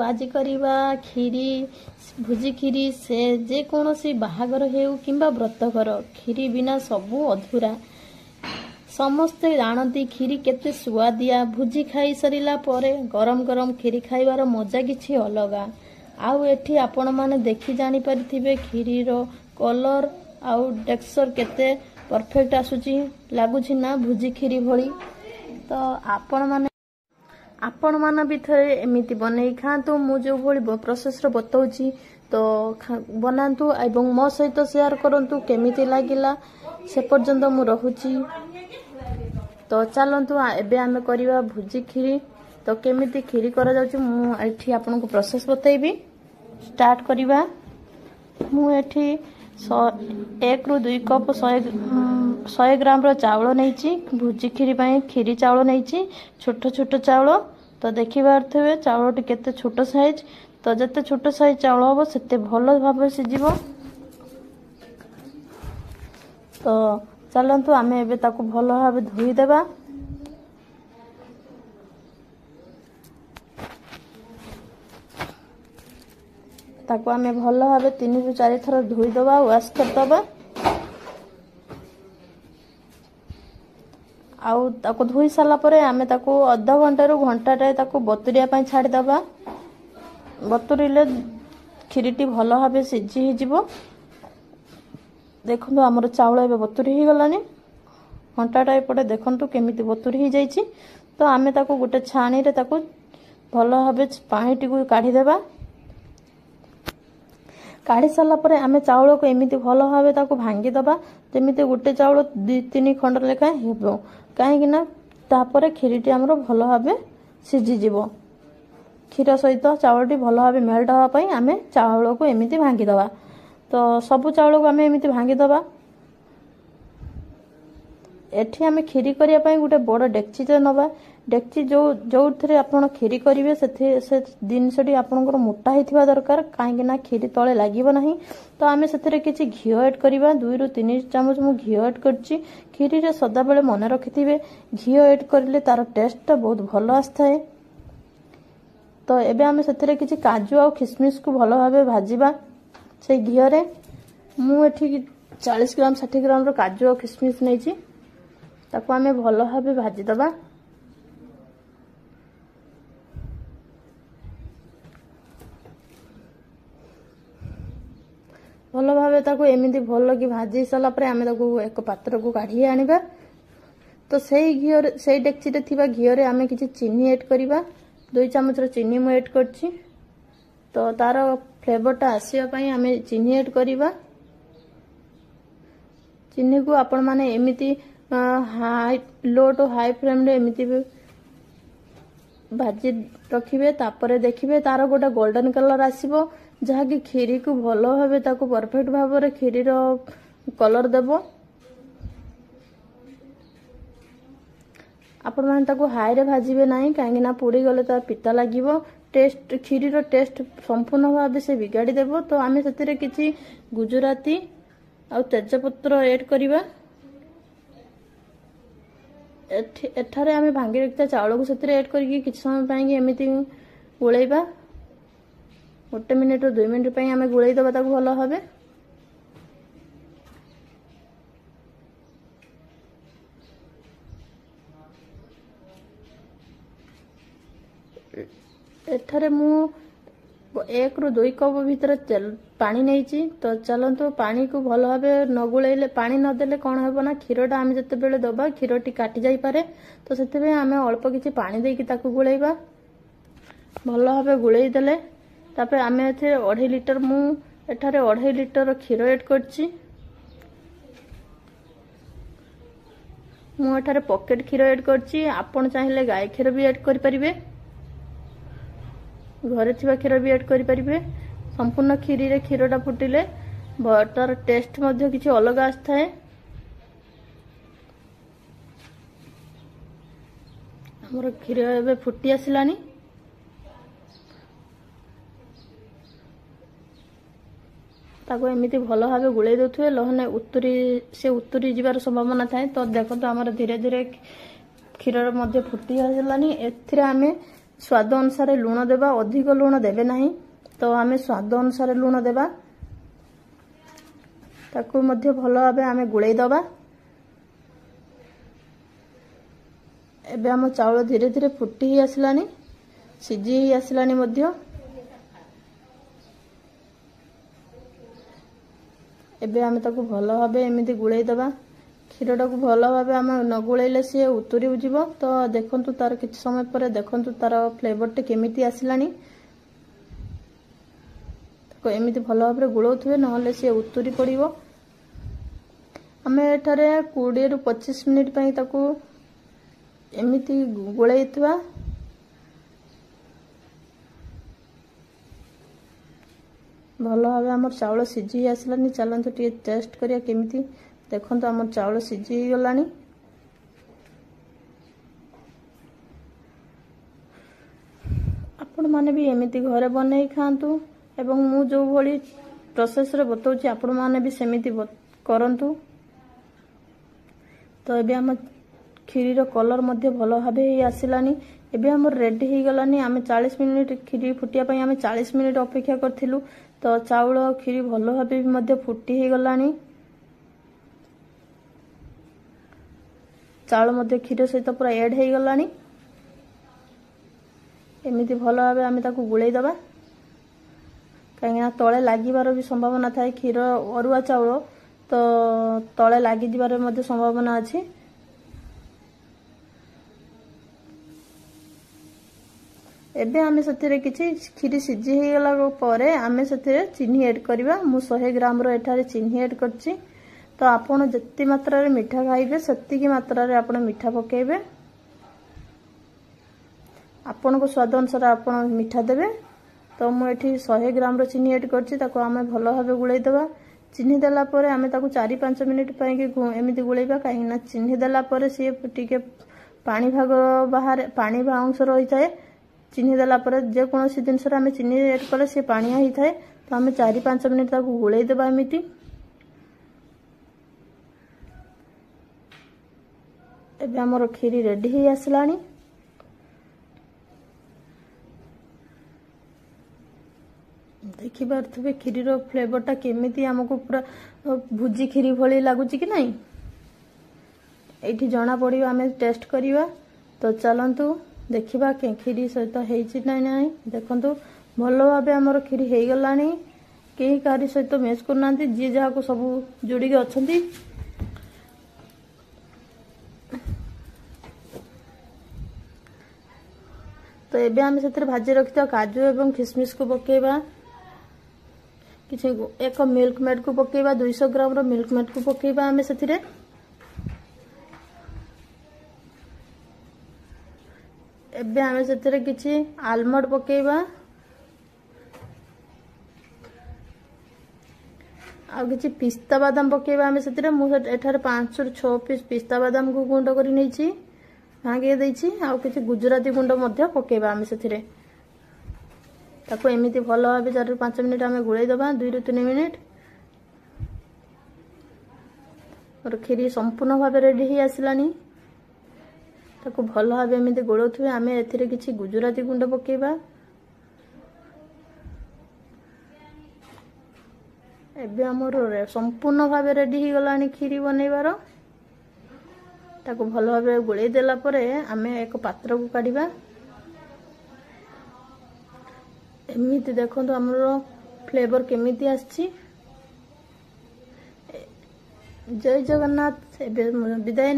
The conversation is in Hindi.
ଆଜି କରିବା କ୍ଷୀରି ଭୋଜି କ୍ଷୀରି ସେ ଯେକୌଣସି ବାହାଘର ହେଉ କିମ୍ବା ବ୍ରତଘର କ୍ଷୀରି ବିନା ସବୁ ଅଧୁରା। ସମସ୍ତେ ଜାଣନ୍ତି କ୍ଷୀରି କେତେ ସୁଆଦିଆ। ଭୋଜି ଖାଇ ସାରିଲା ପରେ ଗରମ ଗରମ କ୍ଷୀରି ଖାଇବାର ମଜା କିଛି ଅଲଗା। ଆଉ ଏଠି ଆପଣମାନେ ଦେଖି ଜାଣିପାରିଥିବେ କ୍ଷୀରିର କଲର ଆଉ ଟେକ୍ସଚର କେତେ परफेक्ट आसुची लगुची ना भुजी खीरी भली। तो आपण मान भी थे एमती बन खातु मु जो भली प्रोसेस बताऊँ तो बनातु एवं मो सहित शेयर करंतु केमिति लागिला से पर्यंत मु रहुची। तो चलतु एबे आमे करिवा भुजी खीरी। तो केमिति खीरी करा जाउची मु एठी आपन को प्रोसेस बतैबी। स्टार्ट करिवा। मु एठी 1 ରୁ 2 कप 100 ग्राम रो चावल नहीं भुजी खीरी पाई खीरी चावल नहीं छोट छोट चावल। तो देखि पारथेबे चावल टी केते छोट साइज। तो जते छोट साइज चावल होबो सेते भलो भाबे सिजिबो। तो चलंतु आमे एबे ताको भलो भाबे धोई देबा। ताको आमे भलो भाबे 3 ରୁ 4 थर धोई दबा वाश कर दबा। आउ ताको धोई साला परे आमे ताको आधा घंटा रू घंटाटे ताको बतुरिया पई छाडी दबा। बतुरिले खीरीटी भलो भाबे सिझी हि जिवो। देखंतु हमर चावल एबे बतुरी हि गलानी। घंटाटा एपटे देखंतु केमिति बतुरी हि जाईची। तो आमे ताको गुटे छाणी रे ताको भलो भाबे पानीटी को काढी देबा। काढ़ी सारा पर आमे चावल को एमती भल भाव ताको भांगी दबा जमीती गोटे चावल 2-3 खंड लेखा हेबो। कहीं तापर खीरीटी आमर भल भाव सीझीज। क्षीर सहित चावलटी भल भाव मेल्ट हाँपाई आमे चावल को एमती भांगी दबा। तो सबु चावल को आमे एमती भांगी दबा। एठी आमे खीरी करिया पई गोटे बड़ डेक्ची नबा। डेक्ची जो थे आपण खीरी करेंगे से जिनसटी आपंकर मोटा होता दरकार कहीं खीरी तले लगे ना। तो आम से किसी घी ऐड करवा 2 ରୁ 3 चामच मु घी ऐड करची। खीरी रे सदा बेले मन रखिथिबे घी ऐड करले तार टेस्ट बहुत भल आस्थाए। तो एबे आम से किसी काजू और किशमिश को भल भाव भाजवा से घी रे। मु एठी 40 ग्राम 60 ग्राम रो काजू और किशमिश नहीं ताको आम भल भाव भाजी दबा। भल भाव ताको एमती भल कि भाजी सारा पर आम एक पात्र को काढ़ी आनिबा। तो सही घी से डेक्ची रे थिबा घी रे आम किसी चीनी ऐड करवा। 2 चामच रो चीनी मु ऐड करची। तो तार फ्लेवरटा आसिया पई आम चीनी ऐड करवा। चीनी को आपण माने एमती high low to high flame रे एमती भाजी रखिबे। तापर देखिबे तार गोटे गोल्डन कलर आसीबो जहाँकि खीरी को भल भाव ताको परफेक्ट भाव रे खीरी रो कलर देबो। आपण माने ताको हाई रे भाजीबे नाही काहेकि ना पोड़ी गले ता पिता लागिबो। टेस्ट खीरी रो टेस्ट संपूर्ण भाव से बिगाड़ी देबो। तो आमे सेतिरे किछि गुजराती आ तेजपत्र ऐड करबा। एठारे आमे भांगी रखता चावल को सेतिरे ऐड करके किछि समय पाएंगे एमिति गोळैबा। 1 मिनिट 2 मिनिट पे आमे गुळै दबा ताको भल भाबे। एठारे मु 1 ରୁ 2 कप भीतर पानी नहीं। तो चलतु पानी को भल भाबे न गुळैले पानी न देले कोन हेबो ना क्षीरटा आमे जते बेले दबा क्षीरटी काटी जाई पारे। तो सेते आमे अल्प किछि पानी देकी ताको गुळैबा। भल भाबे गुळै देले तापर आमे एथे 2.5 लिटर मु एठारे 2.5 लिटर क्षीर ऐड करची। मु एठारे पॉकेट क्षीर ऐड करची। आपण चाहिले गाय क्षीर भी ऐड करि परिबे। घरे थिबा क्षीर भी ऐड करि परिबे। संपूर्ण खीरी रे क्षीरटा फुटिले तार टेस्ट मध्ये किछि अलग आस्थाए। हमर क्षीर एबे फुटी आसिलानी। ताको एमती भल भाव गुड़े दे लहने उतरी जीवार संभावना थाए। तो देखो तो आमर धीरे धीरे क्षीर फुटी आसानी। एथिरे आमे स्वाद अनुसार लुण देबा, अधिक लुण देबे नहीं। तो आमे स्वाद अनुसार लुण देबा, ताकू मध्य भल भाबे आमे गुळेई दबा। एबे हम चाउल धीरे धीरे फुटी ही आसलानी, सिझी ही आसलानी मध्य। एबे आमे ताकू भल भाबे एमिति गुळेई दबा। क्षीरटा को भल भाबे आमे न गुळेइले सी उतुरी जिवो। तो देखंतु तार किछ समय पर देखंतु तार फ्लेवर टे केमिति आसलानी। ताको एमिति भल भाबे गुळौथुवे, नहले सी उतुरी पड़िवो। आमे एठारे 20 रु 25 मिनिट पई ताकू एमिति गुळेइतवा। भल भाबे हमर चाउल सिझी आसलानी। चलंतु टी टेस्ट करिया केमिति। देखंतु हमर चाउल सिझी गलानी। आपण माने भी एमिति घरे बनै खांतु, एवं मु जो भली प्रोसेस रे बतौची आपण माने भी सेमिति करंतु। तो एबे हम खीरी रो कलर मध्य भल भाबे ही आसिलानी। एबे हमर रेडी ही गलानी। आमे 40 मिनिट खीरी फुटिया पई आमे 40 मिनिट अपेक्षा करथिलु। तो चाउल खीरी भल भाबे मध्य फुटी ही गलानी। चाउल मध्य खीर सहित पूरा एड हो गलानी। एमिति भल भाबे आमे ताकू गुळेई दबा, कहीं तले लागिबार भी संभावना थाए। खीर अरुआ चाउल तो तले लागी जिबार मध्य संभावना अछि। एबे आमे सथिरे किछि खीरी सिझी हे गला परे आमे सथिरे चीनी ऐड करबा। मु 100 ग्राम रो एठारे चीनी ऐड करछि। तो आपण जत्ती मात्रा रे मीठा खाइबे सेत्ती की मात्रा रे आपण मीठा पकेबे। आपण को स्वाद अनुसार आपण मीठा देबे। तो मु एठी 100 ग्राम रो चीनी ऐड करछि। ताको आमे भल भाबे गुळेई देबा। चीनी देला परे आमे ताको 4-5 मिनिट पई के एमिति गुळेइबा। काहे ना चीनी देला परे से टिके पानी भाग बाहर पानी अंश रही थाए। चीनी देला परे जे कोनोसी जिंस रे आमे चीनी ऐड कले से पानी ही थाए। तो आमे 4-5 मिनिट ताको गुळेई देबा एमिति। एबे हमर खीरी रेडी ही आसलानी। देखि पारथबे खीरी रो फ्लेवर टा केमिति हमको पूरा भुजी खीरी भली लागुची कि नहीं। एठी जणा पड़िबा, आमे टेस्ट करिवा। तो चलंतु देखिबा के खीरी सहित हेइची नै नै। देखंतु भल भाबे हमर खीरी हेइ गलानी। केही कारी सहित मेस करनांती, जे जहा को सब जुड़ी के अछंती। तो एबे आमे सेतिर भाजी रखितो काजू एवं किशमिश को पकेबा। किछि एक मिल्क मेड को पकेबा। 200 ग्राम रो मिल्क मेड को पकेबा आमे सेतिरे। एबे आमे सेतिरे किछि आलमंड पकेबा। आ किछि पिस्ता बादाम पकेबा आमे सेतिरे। मु एठारे 5 रु 6 पीस पिस्ता बादाम को गुंड करि नैछि, भांगे दैछि। आ किछि गुजराती गुंड मध्य पकेबा आमे सेतिरे। ताको एमिति भल भाबे 4 रु 5 मिनिट आमे गुळेई दबा। 2 रु 3 मिनिट और खीरी संपूर्ण भाबे रेडी ही आसलानी। ताको भल भाबे एमिति गोळौथुवे। आमे एथिरे किछि गुजराती गुंड पकेबा। एबे हमर संपूर्ण भाबे रेडी ही गलानी खीरी बनैबार। ताको भल भाबे गुळेई देला परे आमे एक पात्र को काढिबा। एमिति देखंतु हमरो फ्लेवर केमिति आछि। जय जगन्नाथ। एबे विदाय।